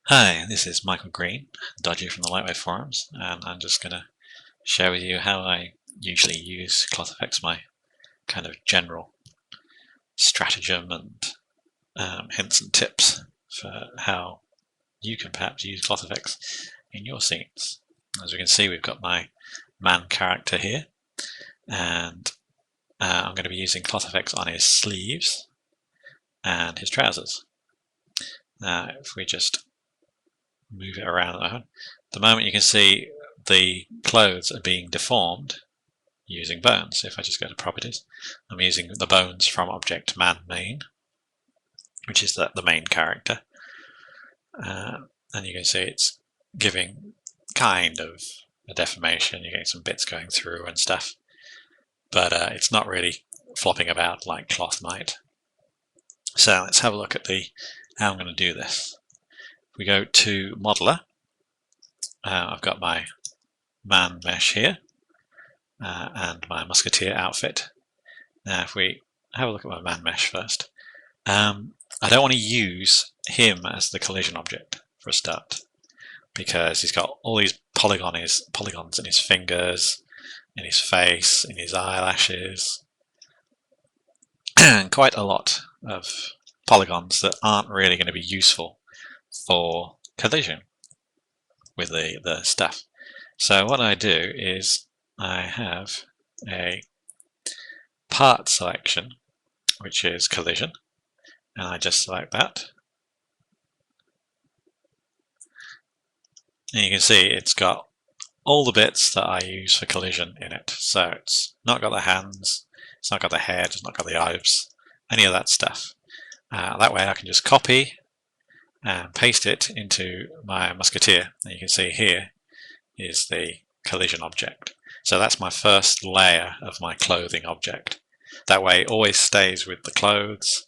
Hi, this is Michael Green, Dodgy from the Lightwave forums, and I'm just going to share with you how I usually use ClothFX, my kind of general stratagem and hints and tips for how you can perhaps use ClothFX in your scenes. As we can see, we've got my man character here, and I'm going to be using ClothFX on his sleeves and his trousers. Now, if we just move it around at the moment, you can see the clothes are being deformed using bones. If I just go to properties, I'm using the bones from object man main, which is the main character, and you can see it's giving kind of a deformation. You're getting some bits going through and stuff, but it's not really flopping about like cloth might. So let's have a look at how I'm going to do this. If we go to Modeler, I've got my man mesh here and my musketeer outfit. Now if we have a look at my man mesh first, I don't want to use him as the collision object for a start, because he's got all these polygons in his fingers, in his face, in his eyelashes, and quite a lot of polygons that aren't really going to be useful for collision with the stuff. So what I do is I have a part selection, which is collision, and I just select that. And you can see it's got all the bits that I use for collision in it. So it's not got the hands, it's not got the head, it's not got the eyes, any of that stuff. That way I can just copy and paste it into my musketeer. And you can see here is the collision object. So that's my first layer of my clothing object. That way it always stays with the clothes,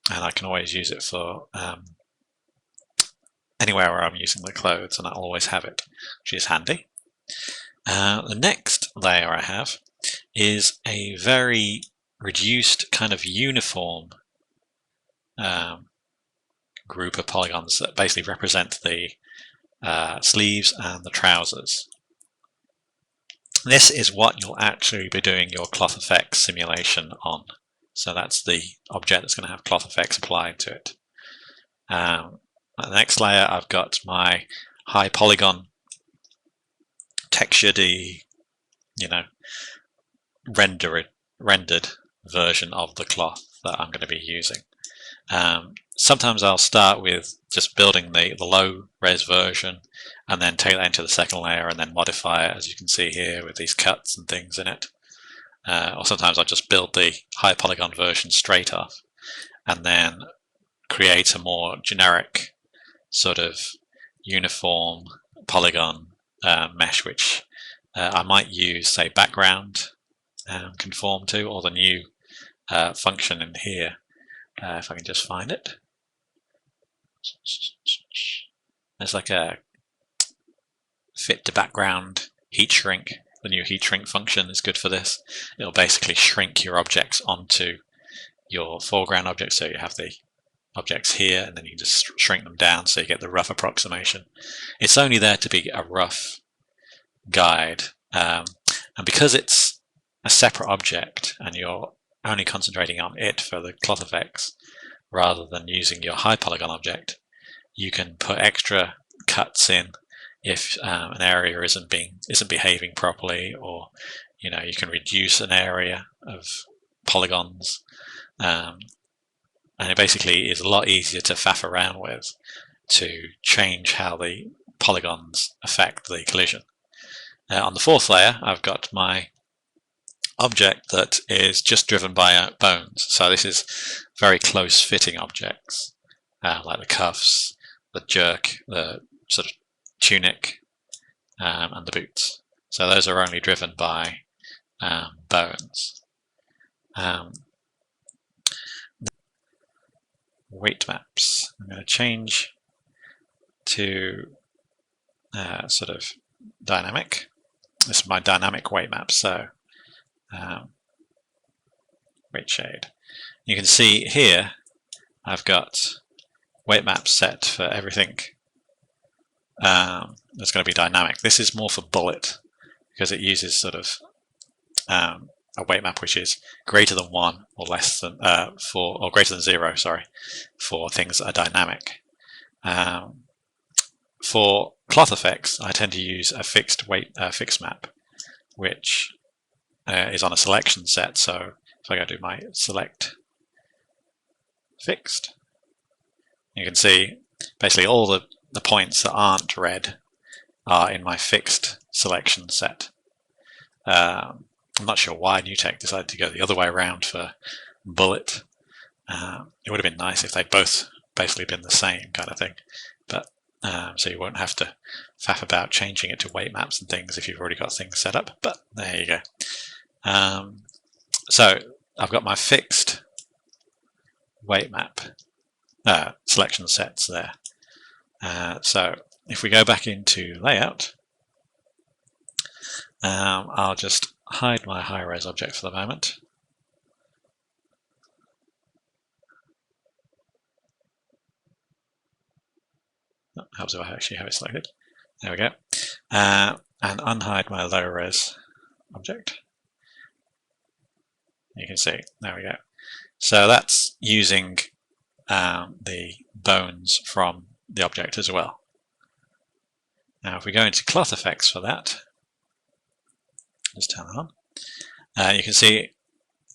and I can always use it for anywhere where I'm using the clothes, and I'll always have it, which is handy. The next layer I have is a very reduced kind of uniform group of polygons that basically represent the sleeves and the trousers. This is what you'll actually be doing your ClothFX simulation on. So that's the object that's going to have ClothFX applied to it. The next layer, I've got my high polygon textured-y, rendered version of the cloth that I'm going to be using. Sometimes I'll start with just building the low res version and then take that into the second layer and then modify it, as you can see here, with these cuts and things in it. Or sometimes I'll just build the high polygon version straight off and then create a more generic sort of uniform polygon mesh, which I might use, say, background conform to, or the new function in here, if I can just find it. There's like a fit to background heat shrink. The new heat shrink function is good for this. It'll basically shrink your objects onto your foreground objects, so you have the objects here, and then you just shrink them down so you get the rough approximation. It's only there to be a rough guide, and because it's a separate object and you're only concentrating on it for the ClothFX rather than using your high polygon object, you can put extra cuts in if an area isn't behaving properly, or you can reduce an area of polygons, and it basically is a lot easier to faff around with to change how the polygons affect the collision. On the fourth layer, I've got my object that is just driven by bones. So this is very close fitting objects, like the cuffs, the jerk, the sort of tunic, and the boots. So those are only driven by bones. Weight maps. I'm going to change to sort of dynamic. This is my dynamic weight map. So weight shade. You can see here I've got weight maps set for everything that's going to be dynamic. This is more for bullet because it uses sort of a weight map which is greater than 1 or less than or greater than 0, sorry, for things that are dynamic. For ClothFX, I tend to use a fixed map, which is on a selection set. So if I go to my select fixed, you can see basically all the points that aren't red are in my fixed selection set. I'm not sure why NewTek decided to go the other way around for bullet. It would have been nice if they'd both basically been the same kind of thing, but so you won't have to faff about changing it to weight maps and things if you've already got things set up, but there you go. So I've got my fixed weight map selection sets there. So if we go back into layout, I'll just hide my high-res object for the moment. Helps if I actually have it selected. There we go. And unhide my low-res object. You can see, there we go. So that's using the bones from the object as well. Now if we go into ClothFX for that, just turn it on, you can see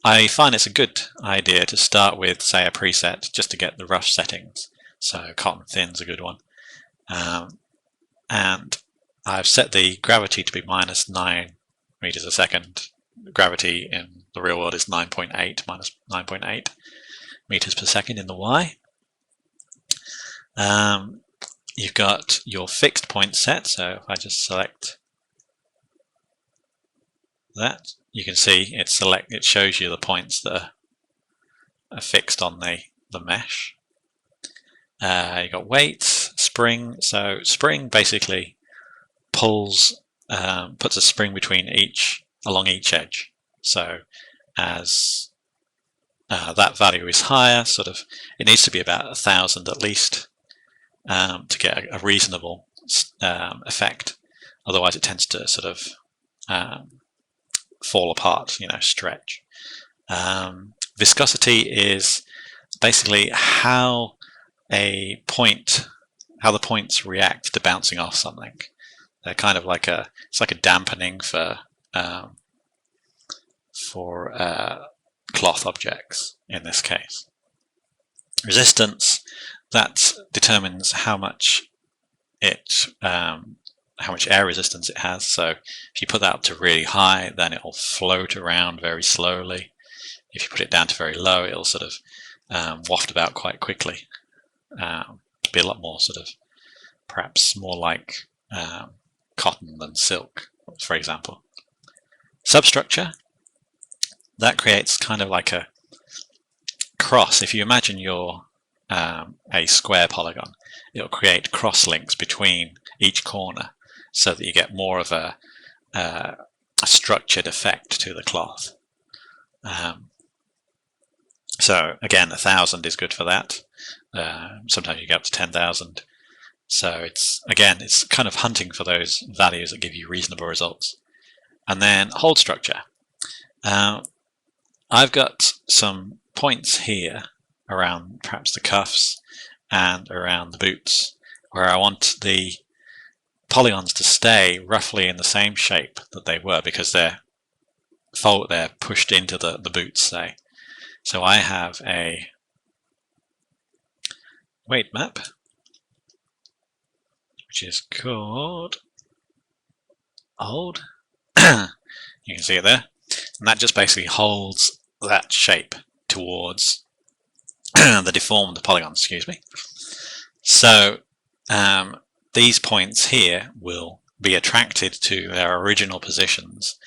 I find it's a good idea to start with, say, a preset just to get the rough settings. So cotton thin's a good one. And I've set the gravity to be minus 9 meters a second. Gravity in the real world is 9.8 minus 9.8 meters per second in the Y. You've got your fixed point set, so if I just select that, you can see it shows you the points that are fixed on the mesh. You've got weight, spring. So spring basically puts a spring along each edge. So as that value is higher, it needs to be about 1,000 at least to get a reasonable effect. Otherwise, it tends to fall apart, stretch. Viscosity is basically how the points react to bouncing off something. They're kind of it's like a dampening for cloth objects in this case. Resistance, that determines how much air resistance it has. So if you put that up to really high, then it will float around very slowly. If you put it down to very low, it'll waft about quite quickly. Be a lot more perhaps more like cotton than silk, for example. Substructure, that creates kind of like a cross. If you imagine you're a square polygon, it'll create cross links between each corner so that you get more of a structured effect to the cloth. So again, 1,000 is good for that. Sometimes you get up to 10,000. So it's kind of hunting for those values that give you reasonable results. And then hold structure. I've got some points here around perhaps the cuffs and around the boots where I want the polygons to stay roughly in the same shape that they were because they're pushed into the boots, say. So I have a weight map, which is called hold. You can see it there, and that just basically holds that shape towards the deformed polygon, excuse me. So these points here will be attracted to their original positions,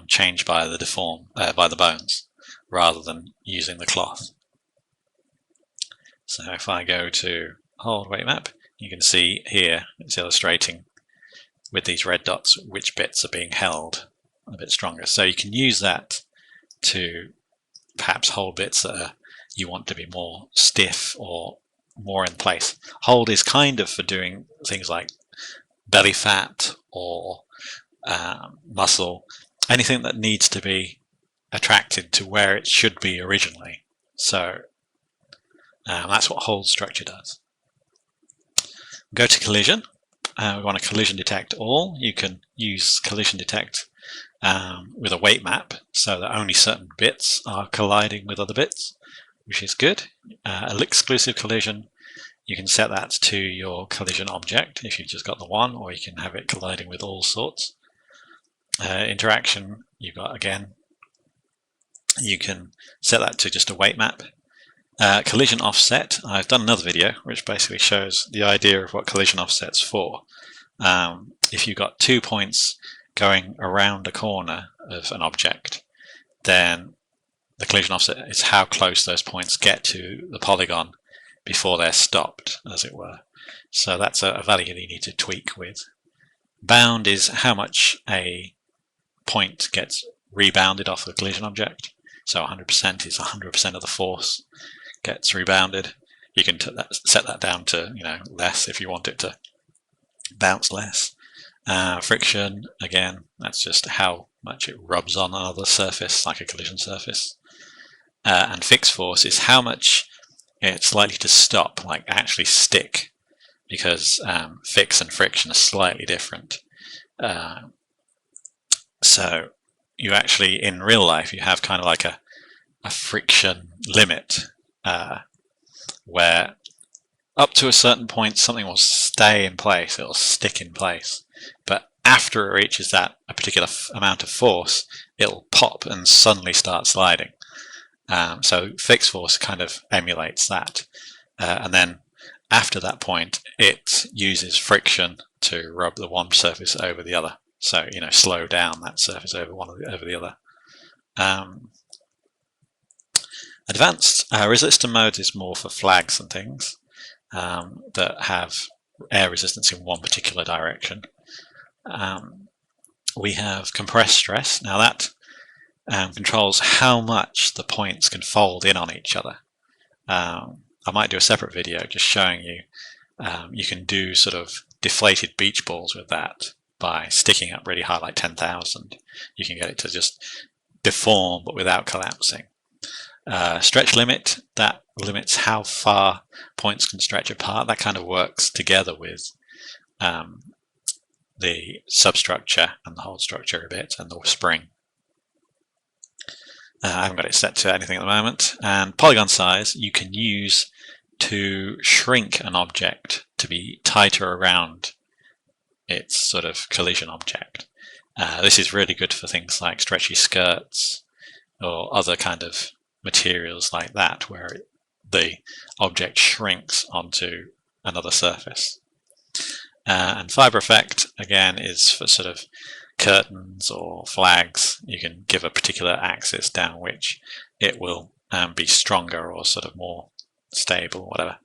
changed by the bones, rather than using the cloth. So if I go to hold weight map, you can see here it's illustrating with these red dots which bits are being held a bit stronger. So you can use that to perhaps hold bits that you want to be more stiff or more in place. Hold is kind of for doing things like belly fat or muscle, anything that needs to be attracted to where it should be originally. So that's what hold structure does. Go to collision. We want to collision detect all. You can use collision detect with a weight map so that only certain bits are colliding with other bits, which is good. Exclusive collision, you can set that to your collision object if you've just got the one, or you can have it colliding with all sorts. Interaction, you've got, again, you can set that to just a weight map. Collision offset, I've done another video which basically shows the idea of what collision offset's for. If you've got 2 points going around a corner of an object, then the collision offset is how close those points get to the polygon before they're stopped, as it were. So that's a value you need to tweak with. Bound is how much a point gets rebounded off the collision object. So 100% is 100% of the force gets rebounded. You can set that down to less if you want it to bounce less. Friction, again, that's just how much it rubs on another surface, like a collision surface. And fixed force is how much it's likely to stop, like actually stick, because fix and friction are slightly different. So you actually, in real life, you have kind of like a friction limit where up to a certain point something will stay in place, it'll stick in place, but after it reaches a particular amount of force, it'll pop and suddenly start sliding. So fixed force kind of emulates that, and then after that point it uses friction to rub the one surface over the other, so slow down that surface over the other. Advanced resistor mode is more for flags and things that have air resistance in one particular direction. We have compressed stress. Now that controls how much the points can fold in on each other. I might do a separate video just showing you you can do sort of deflated beach balls with that by sticking up really high, like 10,000. You can get it to just deform but without collapsing. Stretch limit, that limits how far points can stretch apart. That kind of works together with the substructure and the whole structure a bit, and the spring. I haven't got it set to anything at the moment. And polygon size you can use to shrink an object to be tighter around its sort of collision object. This is really good for things like stretchy skirts or other kind of materials like that, where the object shrinks onto another surface. And fiber effect, again, is for sort of curtains or flags. You can give a particular axis down which it will be stronger or sort of more stable, whatever.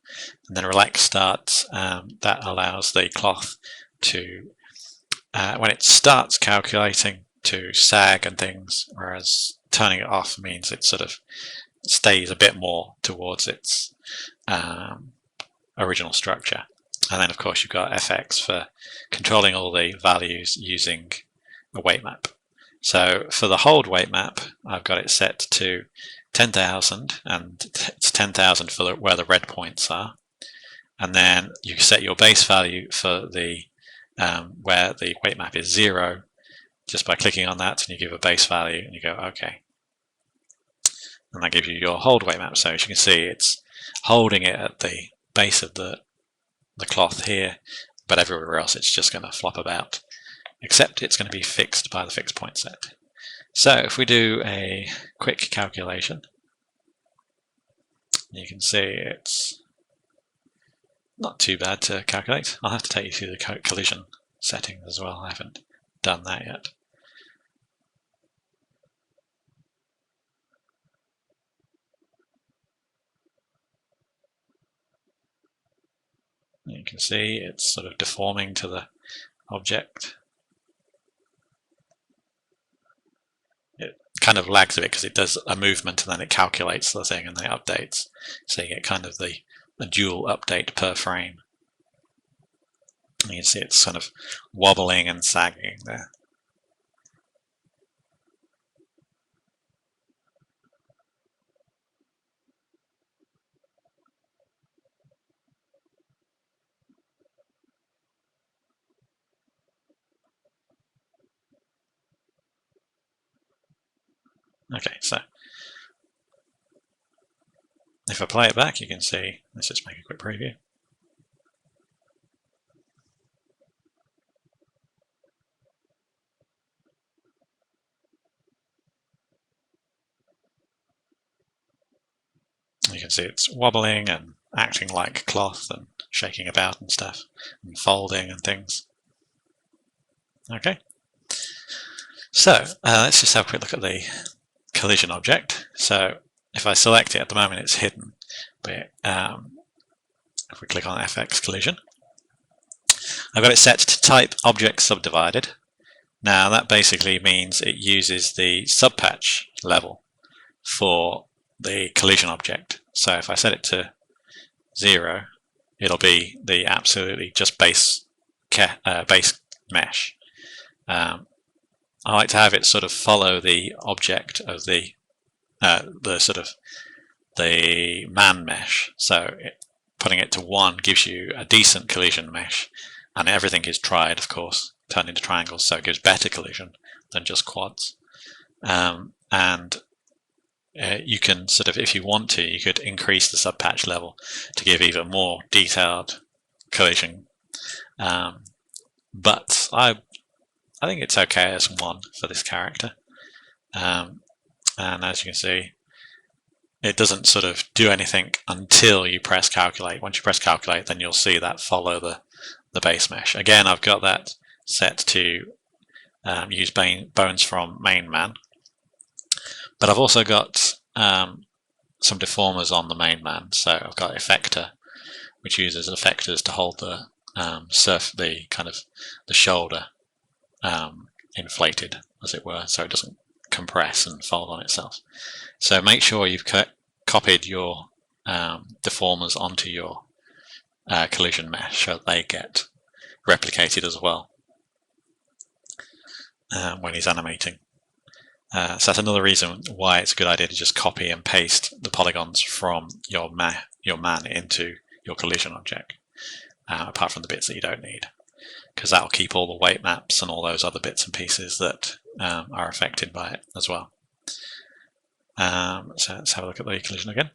And then relax starts, that allows the cloth to, when it starts calculating, to sag and things, whereas turning it off means it sort of stays a bit more towards its original structure. And then of course you've got FX for controlling all the values using a weight map. So for the hold weight map, I've got it set to 10,000, and it's 10,000 for where the red points are. And then you set your base value for the where the weight map is 0, just by clicking on that, and you give a base value and you go OK. And that gives you your hold weight map. So as you can see, it's holding it at the base of the cloth here, but everywhere else it's just going to flop about, except it's going to be fixed by the fixed point set. So if we do a quick calculation, you can see it's not too bad to calculate. I'll have to take you through the collision settings as well. I haven't done that yet. You can see it's sort of deforming to the object. It kind of lags a bit because it does a movement and then it calculates the thing and then it updates. So you get kind of the a dual update per frame. And you can see it's kind of wobbling and sagging there. Okay, so if I play it back, you can see, let's just make a quick preview. You can see it's wobbling and acting like cloth and shaking about and stuff, and folding and things. Okay, so let's just have a quick look at the collision object. So if I select it, at the moment it's hidden, but if we click on FX collision, I've got it set to type object subdivided. Now that basically means it uses the subpatch level for the collision object. So if I set it to 0, it'll be the absolutely just base mesh. I like to have it sort of follow the object of the sort of the man mesh. So putting it to 1 gives you a decent collision mesh, and everything is tried, of course, turned into triangles, so it gives better collision than just quads. You can sort of, if you want to, you could increase the subpatch level to give even more detailed collision. But I think it's okay as 1 for this character. And as you can see, it doesn't sort of do anything until you press calculate. Once you press calculate, then you'll see that follow the base mesh. Again, I've got that set to use bones from main man. But I've also got some deformers on the main man. So I've got effector, which uses effectors to hold the the shoulder inflated, as it were, so it doesn't compress and fold on itself. So make sure you've copied your deformers onto your collision mesh so they get replicated as well when he's animating. So that's another reason why it's a good idea to just copy and paste the polygons from your man into your collision object, apart from the bits that you don't need, because that'll keep all the weight maps and all those other bits and pieces that are affected by it as well. So let's have a look at the collision again.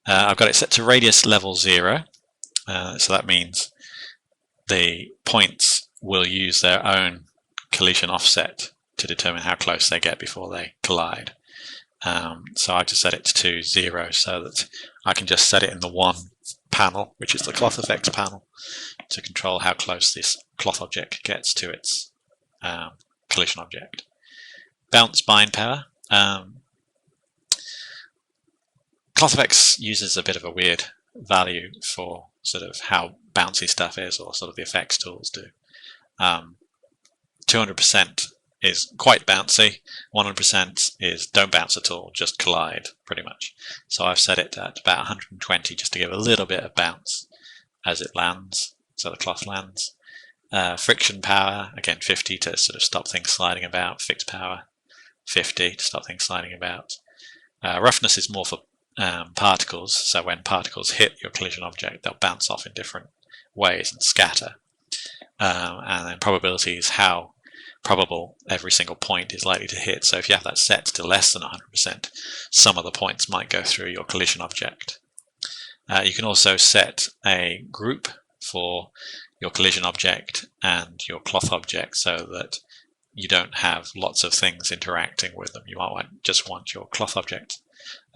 I've got it set to radius level 0, so that means the points will use their own collision offset to determine how close they get before they collide. So I just set it to 0 so that I can just set it in the 1 panel, which is the ClothFX panel, to control how close this cloth object gets to its collision object. Bounce bind power. ClothFX uses a bit of a weird value for sort of how bouncy stuff is, or sort of the effects tools do. 200% is quite bouncy, 100% is don't bounce at all, just collide pretty much. So I've set it at about 120 just to give a little bit of bounce as it lands, so the cloth lands. Friction power, again 50 to sort of stop things sliding about. Fixed power, 50 to stop things sliding about. Roughness is more for particles, so when particles hit your collision object, they'll bounce off in different ways and scatter. And then probability is how probable every single point is likely to hit. So if you have that set to less than 100%, some of the points might go through your collision object. You can also set a group for your collision object and your cloth object so that you don't have lots of things interacting with them. You might just want your cloth object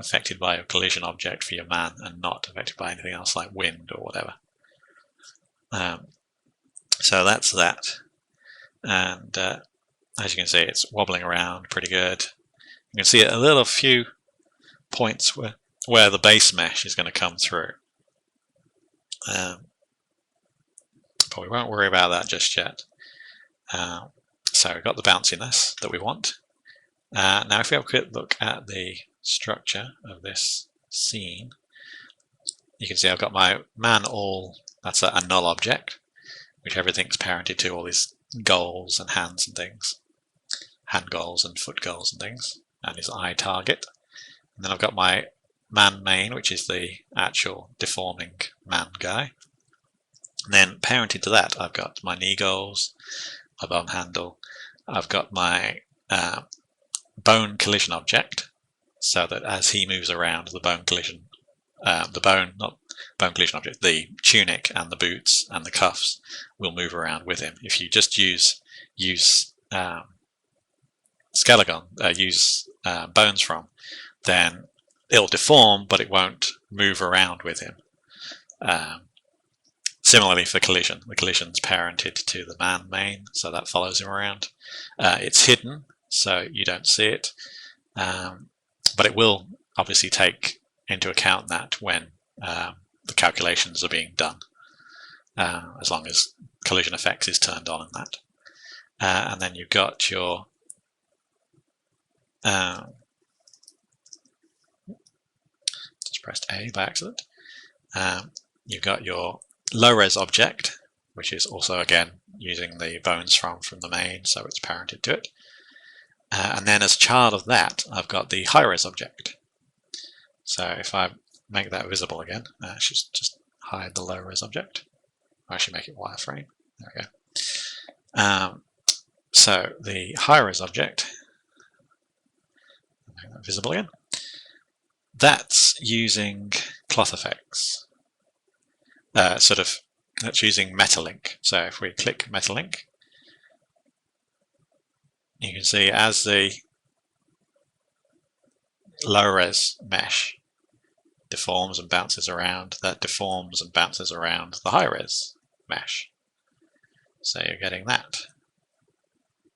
affected by your collision object for your man and not affected by anything else like wind or whatever. So that's that. And as you can see, it's wobbling around pretty good. You can see a few points where the base mesh is going to come through. But we won't worry about that just yet. So we've got the bounciness that we want. Now if we have a quick look at the structure of this scene, you can see I've got my man all, that's a null object, which everything's parented to, all these goals and hands and things, hand goals and foot goals and things, and his eye target. And then I've got my man main, which is the actual deforming man guy. And then parented to that, I've got my knee goals, my bum handle. I've got my bone collision object, so that as he moves around, the bone collision, not bone collision object, the tunic and the boots and the cuffs will move around with him. If you just use skeleton, bones from, then it'll deform, but it won't move around with him. Similarly for collision, the collision's parented to the man main, so that follows him around. It's hidden, so you don't see it, but it will obviously take into account that when the calculations are being done, as long as CollisionFX is turned on in that. And then you've got your just pressed A by accident. You've got your low-res object, which is also again using the bones from the main, so it's parented to it. And then as child of that, I've got the high-res object. So if I make that visible again, I should just hide the low-res object. I should make it wireframe. There we go. So the high-res object, make that visible again. That's using ClothFX. That's using MetaLink. So if we click MetaLink, you can see as the low-res mesh deforms and bounces around, that deforms and bounces around the high-res mesh. So you're getting that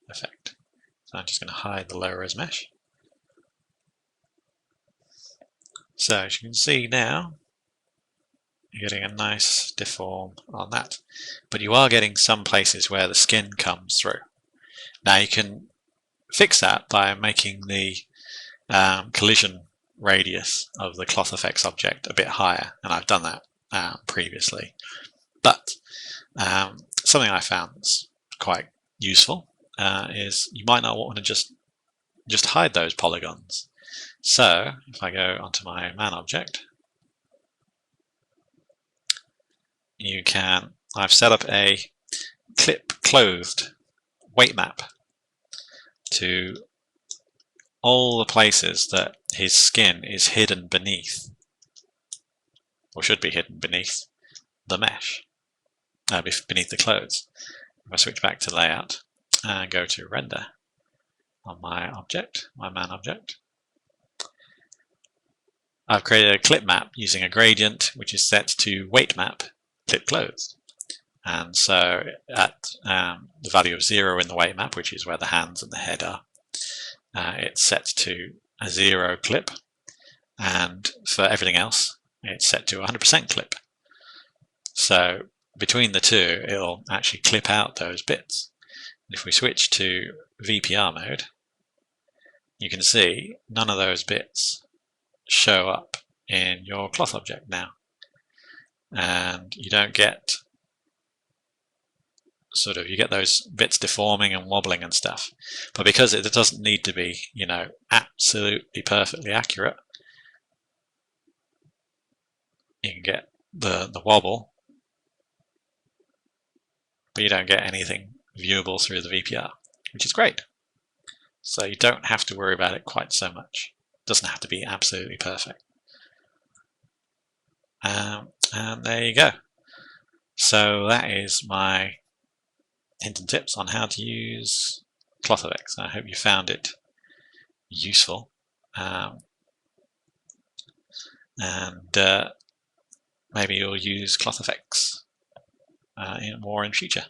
effect. So I'm just going to hide the low-res mesh. So as you can see now, you're getting a nice deform on that. But you are getting some places where the skin comes through. Now you can fix that by making the collision radius of the ClothFX object a bit higher, and I've done that previously. But something I found that's quite useful is you might not want to just hide those polygons. So if I go onto my man object, I've set up a clip clothed weight map to all the places that his skin is hidden beneath, or should be hidden beneath, the mesh, beneath the clothes. If I switch back to layout and go to render on my object, my man object, I've created a clip map using a gradient which is set to weight map clip clothes. And so at the value of 0 in the weight map, which is where the hands and the head are, it's set to a 0 clip, and for everything else it's set to 100% clip. So between the two, it'll actually clip out those bits. If we switch to VPR mode, you can see none of those bits show up in your cloth object now, and you don't get you get those bits deforming and wobbling and stuff. But because it doesn't need to be, absolutely perfectly accurate, you can get the wobble, but you don't get anything viewable through the VPR, which is great. So you don't have to worry about it quite so much. It doesn't have to be absolutely perfect. And there you go. So that is my hint and tips on how to use ClothFX. I hope you found it useful, and maybe you'll use ClothFX more in future.